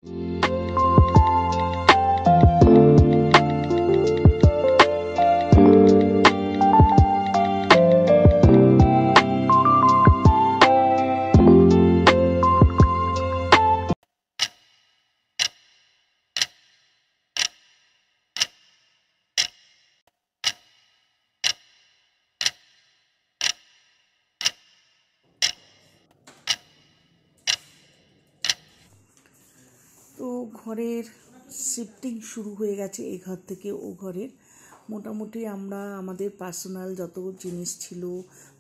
তো ঘরের শিফটিং শুরু হয়ে গেছে, এই ঘর থেকে ও ঘরের। মোটামুটি আমরা আমাদের পার্সোনাল যত জিনিস ছিল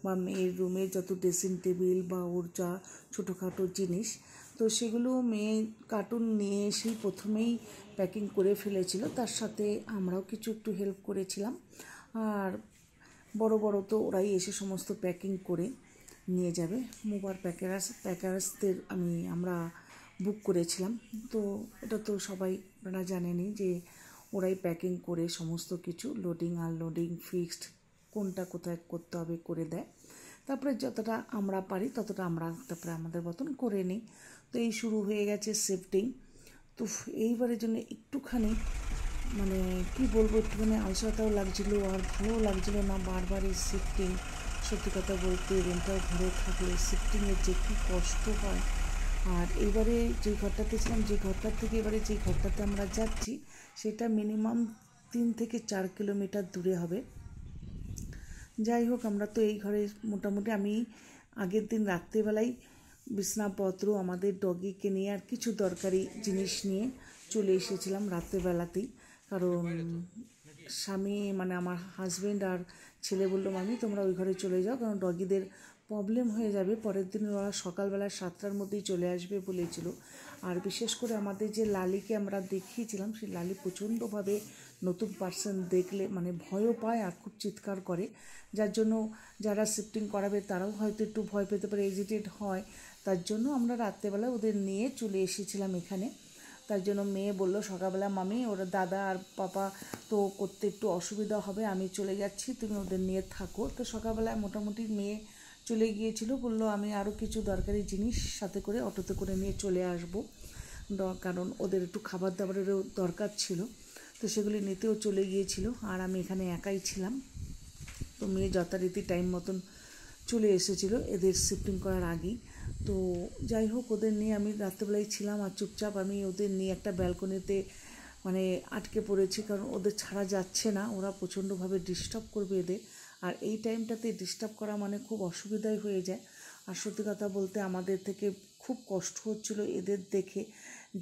বা মেয়ের রুমের যত ড্রেসিং টেবিল বা ওর যা ছোটোখাটো জিনিস, তো সেগুলো মেয়ে কার্টুন নিয়ে এসেই প্রথমেই প্যাকিং করে ফেলেছিল। তার সাথে আমরাও কিছু একটু হেল্প করেছিলাম। আর বড় বড় তো ওরাই এসে সমস্ত প্যাকিং করে নিয়ে যাবে। মোবার প্যাকার্সদের আমরা বুক করেছিলাম। তো এটা তো সবাই আপনারা জানেনই যে ওরাই প্যাকিং করে সমস্ত কিছু লোডিং আনলোডিং ফিক্সড কোনটা কোথায় করতে হবে করে দেয়। তারপরে যতটা আমরা পারি ততটা আমরা তারপরে আমাদের মতন করে নিই। তো এই শুরু হয়ে গেছে শিফটিং। তো এইবারের জন্য একটুখানি কি বলবো, একটুখানি আলসাতাও লাগছিলো আর ভালোও লাগছিলো না বারবার এই শিফটিং। সত্যি কথা বলতে রেন্টাল ঘরে থাকলে শিফটিংয়ের যে কী কষ্ট হয়। আর এবারে যে ঘরটাতে ছিলাম, যে ঘরটার থেকে এবারে যে ঘরটাতে আমরা যাচ্ছি সেটা মিনিমাম 3 থেকে 4 কিলোমিটার দূরে হবে। যাই হোক, আমরা তো এই ঘরে মোটামুটি আমি আগের দিন রাত্রেবেলায় বিছনাপত্র আমাদের ডগিকে নিয়ে আর কিছু দরকারি জিনিস নিয়ে চলে এসেছিলাম রাত্রেবেলাতেই। কারণ স্বামী আমার হাজব্যান্ড আর ছেলে বললো, মামি তোমরা ওই ঘরে চলে যাও, কারণ ডগিদের প্রবলেম হয়ে যাবে। পরের দিন ওরা সকালবেলা 7টার মধ্যেই চলে আসবে বলেছিল। আর বিশেষ করে আমাদের যে লালিকে আমরা দেখিয়েছিলাম, সেই লালি প্রচণ্ডভাবে নতুন পার্সন দেখলে ভয়ও পায় আর খুব চিৎকার করে। যার জন্য যারা শিফটিং করাবে তারাও হয়তো একটু ভয় পেতে পারে, এজিটেড হয়। তার জন্য আমরা রাত্রেবেলা ওদের নিয়ে চলে এসেছিলাম এখানে। তার জন্য মেয়ে বলল সকালবেলা, মামি ওরা দাদা আর পাপা তো করতে একটু অসুবিধা হবে, আমি চলে যাচ্ছি, তুমি ওদের নিয়ে থাকো। তো সকালবেলায় মোটামুটি মেয়ে চলে গিয়েছিল, বললো আমি আরও কিছু দরকারি জিনিস সাথে করে অটোতে করে নিয়ে চলে আসব, কারণ ওদের একটু খাবার দাবারেরও দরকার ছিল। তো সেগুলি নিতেও চলে গিয়েছিল আর আমি এখানে একাই ছিলাম। তো মেয়ে যথারীতি টাইম মতন চলে এসেছিলো এদের শিফটিং করার আগেই। তো যাই হোক, ওদের নিয়ে আমি রাত্রেবেলায় ছিলাম আর চুপচাপ আমি ওদের নিয়ে একটা ব্যালকনিতে আটকে পড়েছি, কারণ ওদের ছাড়া যাচ্ছে না, ওরা প্রচণ্ডভাবে ডিস্টার্ব করবে এদের। আর এই টাইমটাতে ডিস্টার্ব করা খুব অসুবিধাই হয়ে যায়। আর সত্যি কথা বলতে আমাদের থেকে খুব কষ্ট হচ্ছিলো এদের দেখে,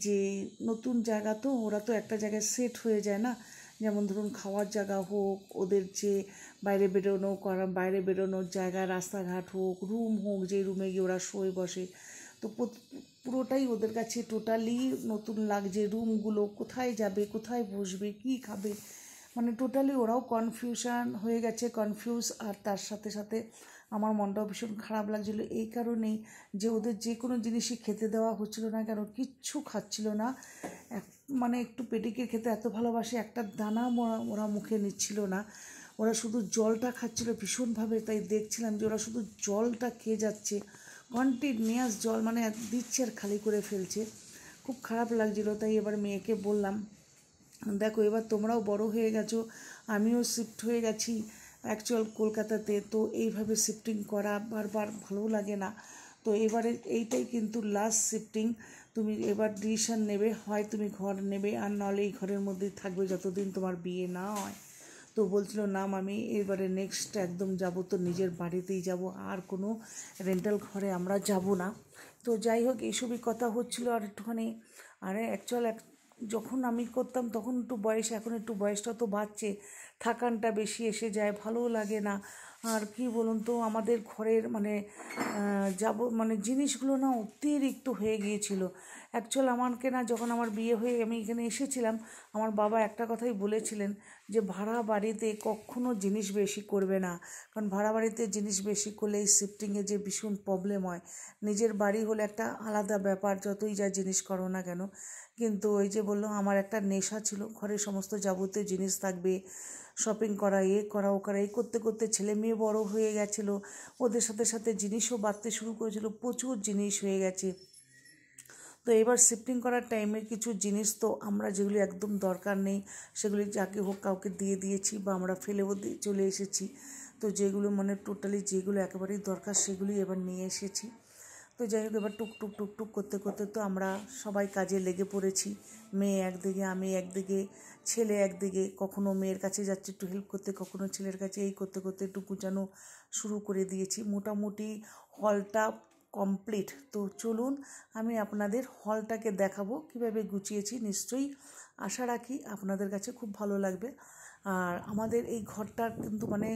যে নতুন জায়গা তো ওরা তো একটা জায়গায় সেট হয়ে যায় না। যেমন ধরুন খাওয়ার জায়গা হোক, ওদের যে বাইরে বেরোনোর জায়গা, রাস্তাঘাট হোক, রুম হোক, যে রুমে গিয়ে ওরা শোয় বসে, তো পুরোটাই ওদের কাছে টোটালি নতুন লাগছে। রুমগুলো কোথায় যাবে, কোথায় বসবে, কি খাবে, টোটালি ওরাও কনফিউশন হয়ে গেছে, কনফিউজ। আর তার সাথে সাথে আমার মনটাও ভীষণ খারাপ লাগছিলো এই কারণেই যে ওদের যে কোনো জিনিসই খেতে দেওয়া হচ্ছিল না, কেন কিচ্ছু খাচ্ছিল না। একটু পেটিকে খেতে এত ভালোবাসে, একটা দানা ওরা মুখে নিচ্ছিল না, ওরা শুধু জলটা খাচ্ছিল ভীষণভাবে। তাই দেখছিলাম যে ওরা শুধু জলটা খেয়ে যাচ্ছে, কন্টিনিউয়াস জল দিচ্ছে আর খালি করে ফেলছে। খুব খারাপ লাগছিলো। তাই এবার মেয়েকে বললাম, দেখো এবার তোমরাও বড় হয়ে গেছো, আমিও শিফট হয়ে গেছি অ্যাকচুয়াল কলকাতাতে, তো এইভাবে শিফটিং করা বারবার ভালো লাগে না। তো এবারে এইটাই কিন্তু লাস্ট শিফটিং, তুমি এবার ডিসিশন নেবে, হয় তুমি ঘর নেবে আর নাহলে এই ঘরের মধ্যেই থাকবে যতদিন তোমার বিয়ে না হয়। তো বলছিল না মামি এবারে নেক্সট একদম যাব তো নিজের বাড়িতেই যাব, আর কোনো রেন্টাল ঘরে আমরা যাব না। তো যাই হোক, এইসবই কথা হচ্ছিল। আর একটুখানি অ্যাকচুয়াল যখন আমি করতাম তখন একটু বয়স, এখন একটু বয়সটা তো বাড়ছে, থাকানটা বেশি এসে যায়, ভালোও লাগে না। আর কি বলুন তো, আমাদের ঘরের জিনিসগুলো না অতিরিক্ত হয়ে গিয়েছিল। অ্যাকচুয়াল আমাকে না, যখন আমার বিয়ে হয়ে আমি এখানে এসেছিলাম, আমার বাবা একটা কথাই বলেছিলেন যে ভাড়া বাড়িতে কখনো জিনিস বেশি করবে না, কারণ ভাড়া বাড়িতে জিনিস বেশি করলে এই শিফটিংয়ে যে ভীষণ প্রবলেম হয়। নিজের বাড়ি হলে একটা আলাদা ব্যাপার, যতই যা জিনিস করো না কেন। কিন্তু ওই যে বললো, আমার একটা নেশা ছিল, ঘরে সমস্ত যাবতীয় জিনিস থাকবে, শপিং করা, করা ও করা, এই করতে করতে ছেলে মেয়ে বড় হয়ে গেছিলো, ওদের সাথে সাথে জিনিসও বাড়তে শুরু করেছিল, প্রচুর জিনিস হয়ে গেছে। তো তো এবার শিফটিং করার টাইমে কিছু জিনিস তো আমরা যেগুলি একদম দরকার নেই সেগুলি যাকে হোক কাউকে দিয়ে দিয়েছি বা আমরা ফেলেও চলে এসেছি। তো যেগুলো মানে টোটালি যেগুলো একেবারেই দরকার সেগুলি এবার নিয়ে এসেছি। তো যাই হোক এবার টুকটুক টুকটুক করতে করতে তো আমরা সবাই কাজে লেগে পড়েছি। মেয়ে একদিকে, আমি একদিকে, ছেলে একদিকে। কখনো মেয়ের কাছে যাচ্ছে একটু হেল্প করতে, কখনো ছেলের কাছে। এই করতে করতে একটু গুছানো শুরু করে দিয়েছি। মোটামুটি হলটা কমপ্লিট। তো চলুন আমি আপনাদের হলটাকে দেখাবো কীভাবে গুছিয়েছি। নিশ্চয়ই আশা রাখি আপনাদের কাছে খুব ভালো লাগবে। আর আমাদের এই ঘরটার কিন্তু মানে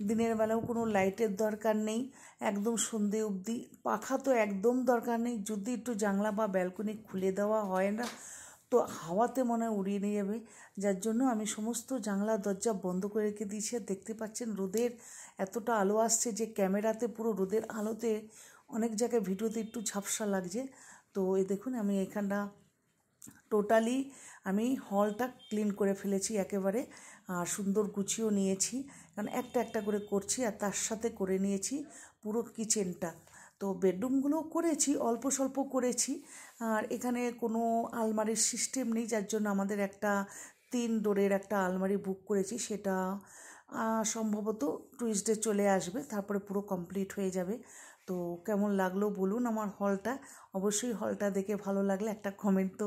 দিনের বেলাও কোনো লাইটের দরকার নেই, একদম সন্ধে অবধি। পাখা তো একদম দরকার নেই, যদি একটু জানলা বা ব্যালকনি খুলে দেওয়া হয় না তো হাওয়াতে মনে হয় উড়িয়ে নিয়ে যাবে। যার জন্য আমি সমস্ত জানলা দরজা বন্ধ করে রেখে দিয়েছি। দেখতে পাচ্ছেন রোদের এতটা আলো আসছে যে ক্যামেরাতে পুরো রোদের আলোতে অনেক জায়গায় ভিডিওতে একটু ঝাপসা লাগছে। তো এই দেখুন আমি এখানটা টোটালি আমি হলটা ক্লিন করে ফেলেছি একেবারে, আর সুন্দর গুছিয়েও নিয়েছি, কারণ একটা একটা করে করছি। আর তার সাথে করে নিয়েছি পুরো কিচেনটা। তো বেডরুমগুলোও করেছি, অল্প স্বল্প করেছি। আর এখানে কোনো আলমারির সিস্টেম নেই, যার জন্য আমাদের একটা 3 ডোরের একটা আলমারি বুক করেছি। সেটা সম্ভবত টুইসডে চলে আসবে, তারপরে পুরো কমপ্লিট হয়ে যাবে। তো কেমন লাগলো বলুন আমার হলটা। অবশ্যই হলটা দেখে ভালো লাগলে একটা কমেন্ট তো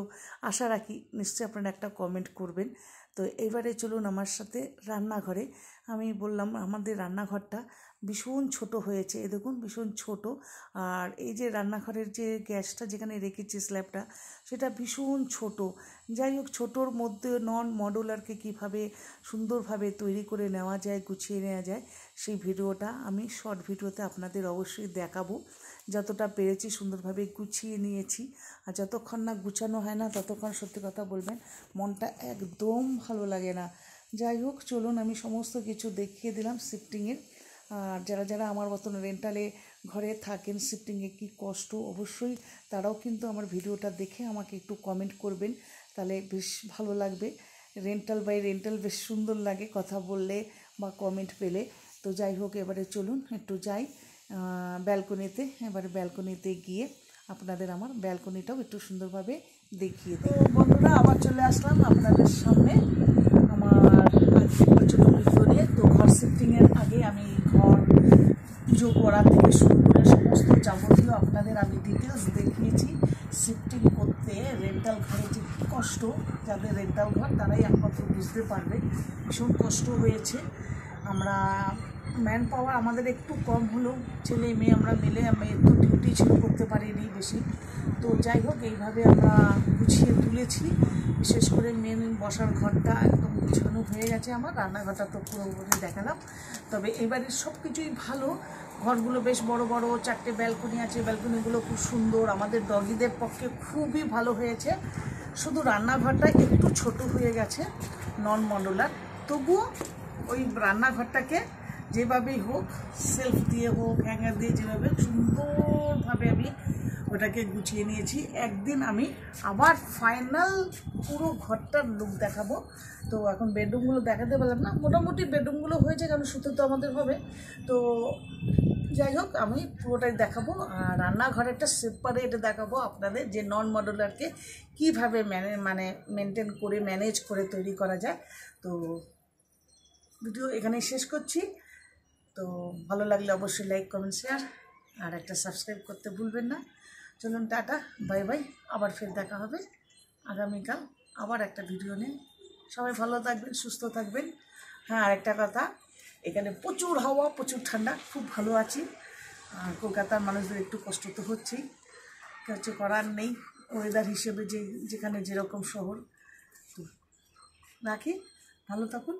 আশা রাখি, নিশ্চয়ই আপনারা একটা কমেন্ট করবেন। তো এবারে চলুন আমার সাথে রান্নাঘরে। আমি বললাম আমাদের রান্নাঘরটা ভীষণ ছোট হয়েছে, এ দেখুন ভীষণ ছোট। আর এই যে রান্নাঘরের যে গ্যাসটা যেখানে রেখেছি স্ল্যাবটা, সেটা ভীষণ ছোট। যাই হোক, ছোটোর মধ্যে নন মডুলারকে কীভাবে সুন্দরভাবে তৈরি করে নেওয়া যায়, গুছিয়ে নেওয়া যায়, সেই ভিডিওটা আমি শর্ট ভিডিওতে আপনাদের অবশ্যই দেখাবো। যতটা পেরেছি সুন্দরভাবে গুছিয়ে নিয়েছি। আর যতক্ষণ না গুছানো হয় না ততক্ষণ সত্যি কথা বলবেন মনটা একদম ভালো লাগে না। যাই হোক চলুন আমি সমস্ত কিছু দেখিয়ে দিলাম শিফটিংয়ের। আর যারা যারা আমার মতন রেন্টালে ঘরে থাকেন, শিফটিংয়ে কী কষ্ট, অবশ্যই তারাও কিন্তু আমার ভিডিওটা দেখে আমাকে একটু কমেন্ট করবেন, তাহলে বেশ ভালো লাগবে। রেন্টাল বাই রেন্টাল বেশ সুন্দর লাগে কথা বললে বা কমেন্ট পেলে। তো যাই হোক এবারে চলুন একটু যাই ব্যালকনিতে। এবারে ব্যালকনিতে গিয়ে আপনাদের আমার ব্যালকনিটাও একটু সুন্দরভাবে দেখিয়ে দিই। তো বন্ধুরা আবার চলে আসলাম আপনাদের সামনে আমার ছোটো ভিডিও নিয়ে। তো ঘর শিফটিংয়ের আগে আমি ঘর পুজো করা থেকে শুরু করে সমস্ত যাবতীয় আপনাদের আমি ডিটেলস দেখিয়েছি। শিফটিং করতে রেন্টাল ঘরে যে কী কষ্ট, যাদের রেন্টাল ঘর তারাই একমাত্র বুঝতে পারবে। ভীষণ কষ্ট হয়েছে। আমরা ম্যান পাওয়ার আমাদের একটু কম হলেও ছেলে মেয়ে আমরা মিলে আমি একটু ডিউটি ছিল করতে পারিনি বেশি। তো যাই হোক এইভাবে আমরা গুছিয়ে তুলেছি। বিশেষ করে মেন বসার ঘরটা একদম গুছানো হয়ে গেছে। আমার রান্নাঘরটা তো পুরোপুরি দেখালাম। তবে এবারে সব কিছুই ভালো। ঘরগুলো বেশ বড় বড়, 4টে ব্যালকনি আছে, ব্যালকনিগুলো খুব সুন্দর, আমাদের ডগিদের পক্ষে খুবই ভালো হয়েছে। শুধু রান্নাঘরটা একটু ছোট হয়ে গেছে, নন মডুলার। তবুও ওই রান্নাঘরটাকে যেভাবেই হোক, সেলফ দিয়ে হোক, হ্যাঙ্গার দিয়ে, যেভাবে সুন্দরভাবে আমি ওটাকে গুছিয়ে নিয়েছি। একদিন আমি আবার ফাইনাল পুরো ঘরটার লুক দেখাবো। তো এখন বেডরুমগুলো দেখাতে পারলাম না, মোটামুটি বেডরুমগুলো হয়েছে, কারণ শুতে তো আমাদের হবে। তো যাই হোক আমি পুরোটাই দেখাবো। আর রান্নাঘরেরটা সেপারেট দেখাবো আপনাদের, যে নন মডুলারকে কীভাবে মেনটেন করে ম্যানেজ করে তৈরি করা যায়। তো ভিডিও এখানেই শেষ করছি। তো ভালো লাগলে অবশ্যই লাইক, কমেন্ট, শেয়ার আর একটা সাবস্ক্রাইব করতে ভুলবেন না। চলুন টাটা, বাই বাই। আবার ফের দেখা হবে আগামীকাল আবার একটা ভিডিও নিয়ে। সবাই ভালো থাকবেন, সুস্থ থাকবেন। হ্যাঁ, আর একটা কথা, এখানে প্রচুর হাওয়া, প্রচুর ঠান্ডা, খুব ভালো আছি। আর কলকাতার মানুষদের একটু কষ্ট তো হচ্ছেই, কিছু করার নেই, ওয়েদার হিসেবে যেখানে যেরকম শহর। তো রাখি, ভালো থাকুন।